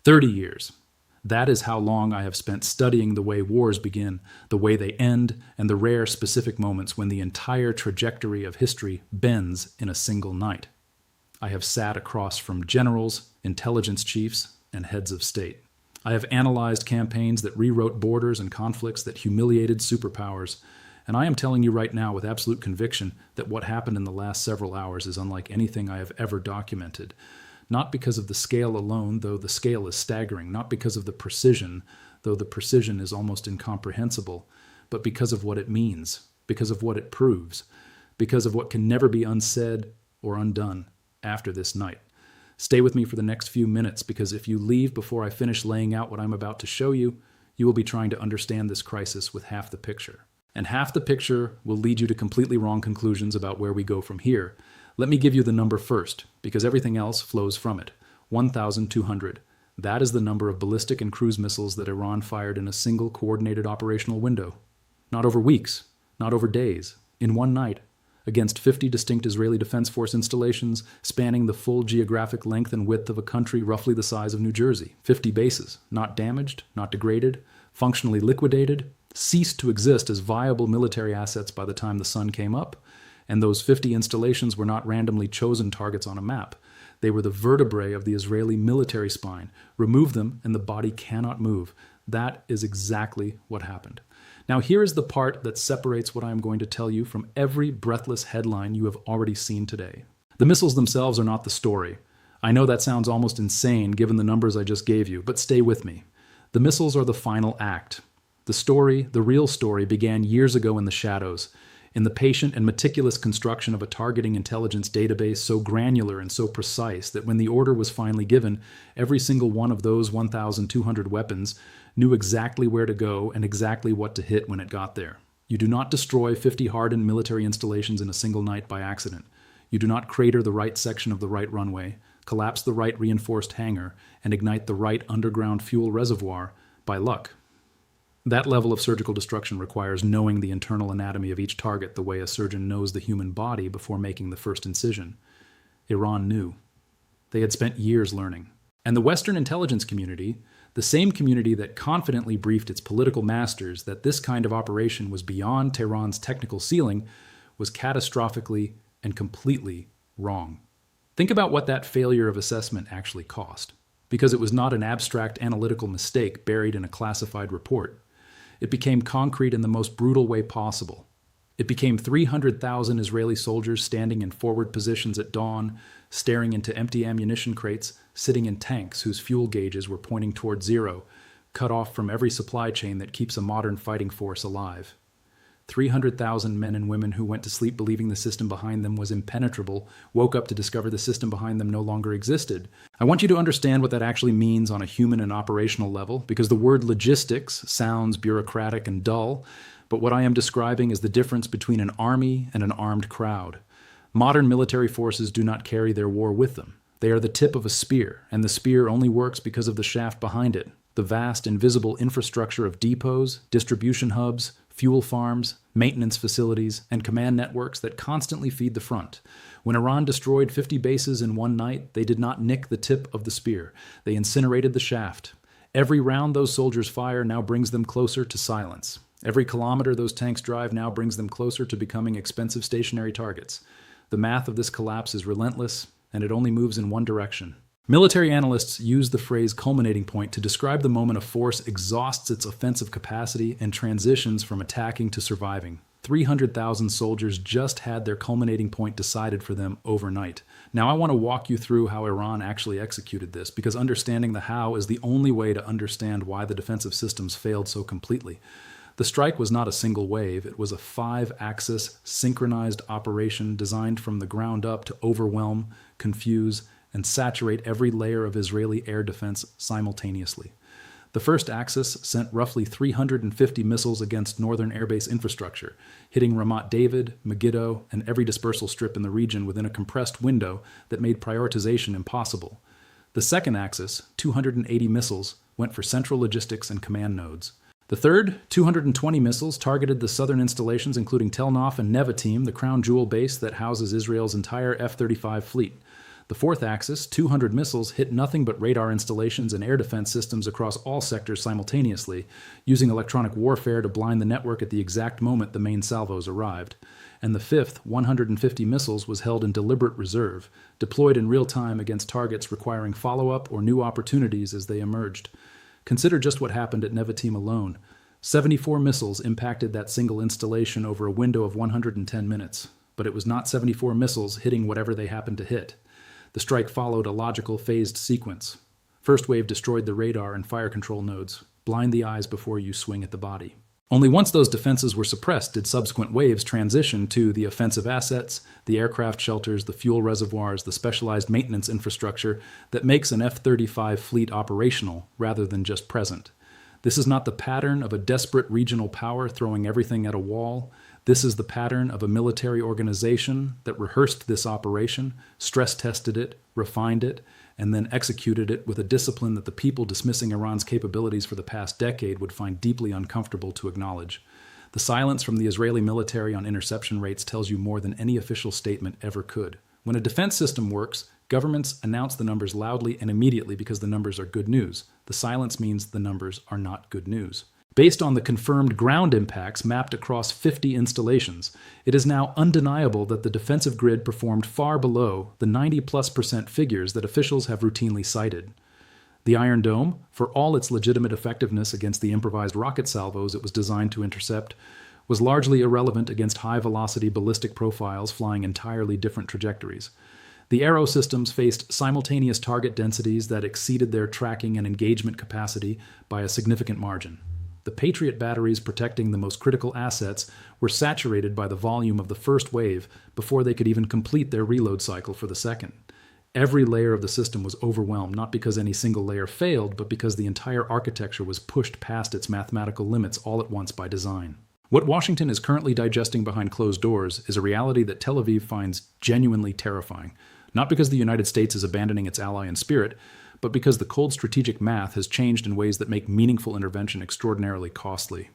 30 years. That is how long I have spent studying the way wars begin, the way they end, and the rare specific moments when the entire trajectory of history bends in a single night. I have sat across from generals, intelligence chiefs, and heads of state. I have analyzed campaigns that rewrote borders and conflicts that humiliated superpowers, and I am telling you right now with absolute conviction that what happened in the last several hours is unlike anything I have ever documented. Not because of the scale alone, though the scale is staggering, not because of the precision, though the precision is almost incomprehensible, but because of what it means, because of what it proves, because of what can never be unsaid or undone after this night. Stay with me for the next few minutes, because if you leave before I finish laying out what I'm about to show you, you will be trying to understand this crisis with half the picture. And half the picture will lead you to completely wrong conclusions about where we go from here. Let me give you the number first, because everything else flows from it. 1,200. That is the number of ballistic and cruise missiles that Iran fired in a single coordinated operational window. Not over weeks, not over days, in one night, against 50 distinct Israeli Defense Force installations spanning the full geographic length and width of a country roughly the size of New Jersey. 50 bases, not damaged, not degraded, functionally liquidated, ceased to exist as viable military assets by the time the sun came up. And those 50 installations were not randomly chosen targets on a map. They were the vertebrae of the Israeli military spine. Remove them and the body cannot move. That is exactly what happened. Now here is the part that separates what I am going to tell you from every breathless headline you have already seen today. The missiles themselves are not the story. I know that sounds almost insane given the numbers I just gave you, but stay with me. The missiles are the final act. The story, the real story, began years ago in the shadows, in the patient and meticulous construction of a targeting intelligence database so granular and so precise that when the order was finally given, every single one of those 1,200 weapons knew exactly where to go and exactly what to hit when it got there. You do not destroy 50 hardened military installations in a single night by accident. You do not crater the right section of the right runway, collapse the right reinforced hangar, and ignite the right underground fuel reservoir by luck. That level of surgical destruction requires knowing the internal anatomy of each target the way a surgeon knows the human body before making the first incision. Iran knew. They had spent years learning. And the Western intelligence community, the same community that confidently briefed its political masters that this kind of operation was beyond Tehran's technical ceiling, was catastrophically and completely wrong. Think about what that failure of assessment actually cost, because it was not an abstract analytical mistake buried in a classified report. It became concrete in the most brutal way possible. It became 300,000 Israeli soldiers standing in forward positions at dawn, staring into empty ammunition crates, sitting in tanks whose fuel gauges were pointing toward zero, cut off from every supply chain that keeps a modern fighting force alive. 300,000 men and women who went to sleep believing the system behind them was impenetrable, woke up to discover the system behind them no longer existed. I want you to understand what that actually means on a human and operational level, because the word logistics sounds bureaucratic and dull, but what I am describing is the difference between an army and an armed crowd. Modern military forces do not carry their war with them. They are the tip of a spear, and the spear only works because of the shaft behind it, the vast invisible infrastructure of depots, distribution hubs, fuel farms, maintenance facilities, and command networks that constantly feed the front. When Iran destroyed 50 bases in one night, they did not nick the tip of the spear. They incinerated the shaft. Every round those soldiers fire now brings them closer to silence. Every kilometer those tanks drive now brings them closer to becoming expensive stationary targets. The math of this collapse is relentless, and it only moves in one direction. Military analysts use the phrase culminating point to describe the moment a force exhausts its offensive capacity and transitions from attacking to surviving. 300,000 soldiers just had their culminating point decided for them overnight. Now I want to walk you through how Iran actually executed this, because understanding the how is the only way to understand why the defensive systems failed so completely. The strike was not a single wave, it was a 5-axis synchronized operation designed from the ground up to overwhelm, confuse, and saturate every layer of Israeli air defense simultaneously. The first axis sent roughly 350 missiles against northern airbase infrastructure, hitting Ramat David, Megiddo, and every dispersal strip in the region within a compressed window that made prioritization impossible. The second axis, 280 missiles, went for central logistics and command nodes. The third, 220 missiles, targeted the southern installations including Tel Nof and Nevatim, the crown jewel base that houses Israel's entire F-35 fleet. The The fourth axis, 200 missiles, hit nothing but radar installations and air defense systems across all sectors simultaneously, using electronic warfare to blind the network at the exact moment the main salvos arrived. And the fifth, 150 missiles, was held in deliberate reserve, deployed in real time against targets requiring follow-up or new opportunities as they emerged. Consider just what happened at Nevatim alone. 74 missiles impacted that single installation over a window of 110 minutes. But it was not 74 missiles hitting whatever they happened to hit. The strike followed a logical, phased sequence. First wave destroyed the radar and fire control nodes. Blind the eyes before you swing at the body. Only once those defenses were suppressed did subsequent waves transition to the offensive assets, the aircraft shelters, the fuel reservoirs, the specialized maintenance infrastructure that makes an F-35 fleet operational rather than just present. This is not the pattern of a desperate regional power throwing everything at a wall. This is the pattern of a military organization that rehearsed this operation, stress-tested it, refined it, and then executed it with a discipline that the people dismissing Iran's capabilities for the past decade would find deeply uncomfortable to acknowledge. The silence from the Israeli military on interception rates tells you more than any official statement ever could. When a defense system works, governments announce the numbers loudly and immediately because the numbers are good news. The silence means the numbers are not good news. Based on the confirmed ground impacts mapped across 50 installations, it is now undeniable that the defensive grid performed far below the 90+% figures that officials have routinely cited. The Iron Dome, for all its legitimate effectiveness against the improvised rocket salvos it was designed to intercept, was largely irrelevant against high-velocity ballistic profiles flying entirely different trajectories. The Arrow systems faced simultaneous target densities that exceeded their tracking and engagement capacity by a significant margin. The Patriot batteries protecting the most critical assets were saturated by the volume of the first wave before they could even complete their reload cycle for the second. Every layer of the system was overwhelmed, not because any single layer failed, but because the entire architecture was pushed past its mathematical limits all at once by design. What Washington is currently digesting behind closed doors is a reality that Tel Aviv finds genuinely terrifying, not because the United States is abandoning its ally in spirit, but because the cold strategic math has changed in ways that make meaningful intervention extraordinarily costly.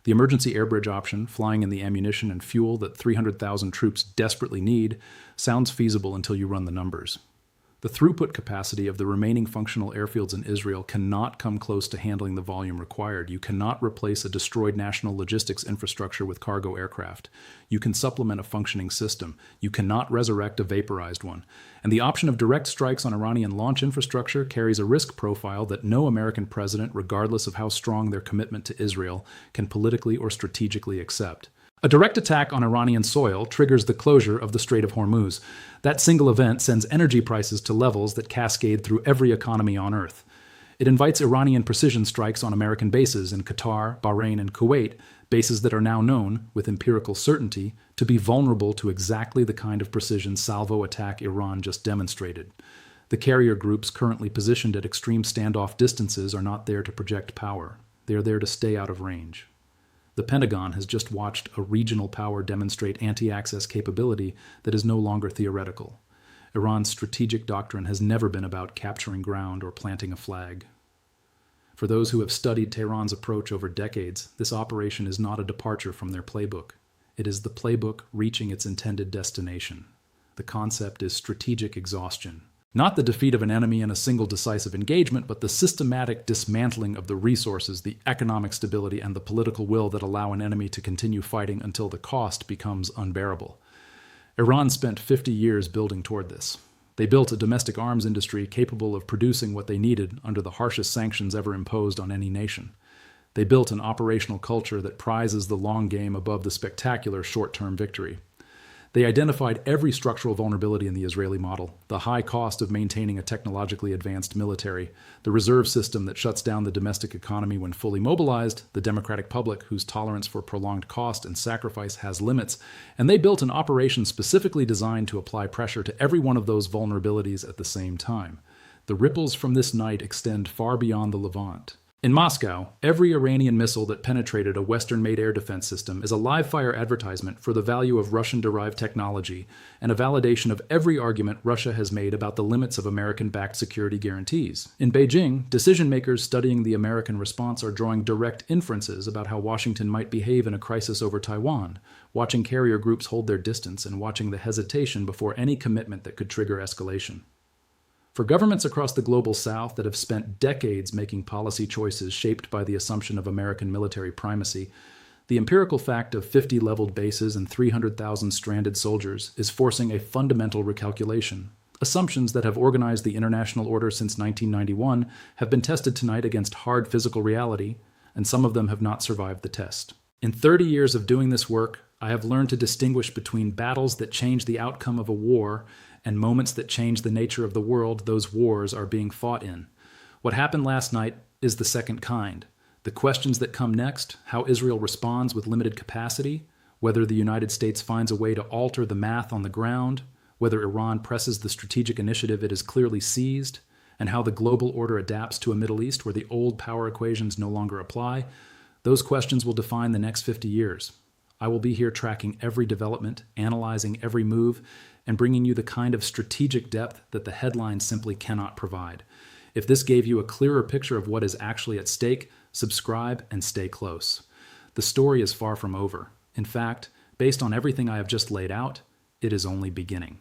The emergency air bridge option, flying in the ammunition and fuel that 300,000 troops desperately need, sounds feasible until you run the numbers. The throughput capacity of the remaining functional airfields in Israel cannot come close to handling the volume required. You cannot replace a destroyed national logistics infrastructure with cargo aircraft. You can supplement a functioning system. You cannot resurrect a vaporized one. And the option of direct strikes on Iranian launch infrastructure carries a risk profile that no American president, regardless of how strong their commitment to Israel, can politically or strategically accept. A direct attack on Iranian soil triggers the closure of the Strait of Hormuz. That single event sends energy prices to levels that cascade through every economy on Earth. It invites Iranian precision strikes on American bases in Qatar, Bahrain, and Kuwait, bases that are now known, with empirical certainty, to be vulnerable to exactly the kind of precision salvo attack Iran just demonstrated. The carrier groups currently positioned at extreme standoff distances are not there to project power. They are there to stay out of range. The Pentagon has just watched a regional power demonstrate anti-access capability that is no longer theoretical. Iran's strategic doctrine has never been about capturing ground or planting a flag. For those who have studied Tehran's approach over decades, this operation is not a departure from their playbook. It is the playbook reaching its intended destination. The concept is strategic exhaustion. Not the defeat of an enemy in a single decisive engagement, but the systematic dismantling of the resources, the economic stability, and the political will that allow an enemy to continue fighting until the cost becomes unbearable. Iran spent 50 years building toward this. They built a domestic arms industry capable of producing what they needed under the harshest sanctions ever imposed on any nation. They built an operational culture that prizes the long game above the spectacular short-term victory. They identified every structural vulnerability in the Israeli model, the high cost of maintaining a technologically advanced military, the reserve system that shuts down the domestic economy when fully mobilized, the democratic public whose tolerance for prolonged cost and sacrifice has limits, and they built an operation specifically designed to apply pressure to every one of those vulnerabilities at the same time. The ripples from this night extend far beyond the Levant. In Moscow, every Iranian missile that penetrated a Western-made air defense system is a live-fire advertisement for the value of Russian-derived technology and a validation of every argument Russia has made about the limits of American-backed security guarantees. In Beijing, decision-makers studying the American response are drawing direct inferences about how Washington might behave in a crisis over Taiwan, watching carrier groups hold their distance and watching the hesitation before any commitment that could trigger escalation. For governments across the global south that have spent decades making policy choices shaped by the assumption of American military primacy, the empirical fact of 50 leveled bases and 300,000 stranded soldiers is forcing a fundamental recalculation. Assumptions that have organized the international order since 1991 have been tested tonight against hard physical reality, and some of them have not survived the test. In 30 years of doing this work, I have learned to distinguish between battles that change the outcome of a war and moments that change the nature of the world those wars are being fought in. What happened last night is the second kind. The questions that come next, how Israel responds with limited capacity, whether the United States finds a way to alter the math on the ground, whether Iran presses the strategic initiative it has clearly seized, and how the global order adapts to a Middle East where the old power equations no longer apply, those questions will define the next 50 years. I will be here tracking every development, analyzing every move, and bringing you the kind of strategic depth that the headlines simply cannot provide. If this gave you a clearer picture of what is actually at stake, subscribe and stay close. The story is far from over. In fact, based on everything I have just laid out, it is only beginning.